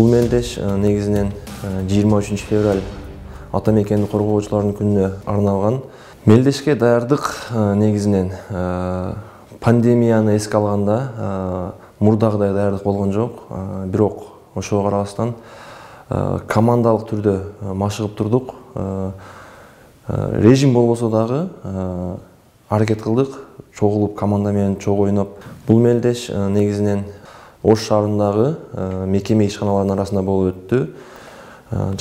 Бул мелдеш негизинен 23 февраль ата мекенди коргоочулардын күнүнө арналган. Мелдешке даярдык негизинен пандемияны эске алганда мурдагыдай даярдык болгон жок. Бирок ошого карабастан командалык түрдө машыгып турдук. Режим болбосо дагы аракет кылдык, чогулуп команда менен чогуу ойноп. Бул мелдеш негизинен Ош шаарындагы мекеме ишканаларынын арасында болуп өттү.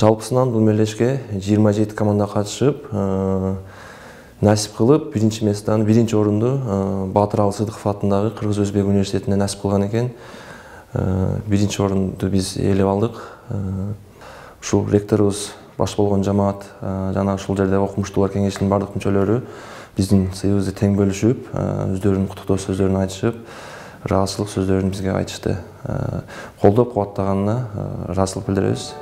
Жалпысынан бул мелдешке 27 команда катышып, насип кылып, биринчи месттан биринчи орунду Батыр Сыдыков атындагы Кыргыз Өзбек университетине насип кылган экен. Биринчи орунду биз ээлеп алдык. Ушул ректорубуз баш болгон жамаат жана ушул жерде окумуштуулар кеңешинин бардык мүчөлөрү биздин сыйыбызды тең бөлүшүп, өздөрүнүн куттуктоо сөздөрүн айтышып, ыраазычылык сөздөрүн бизге айтышты. Колдоп кубаттаганына ыраазычылык билдиребиз.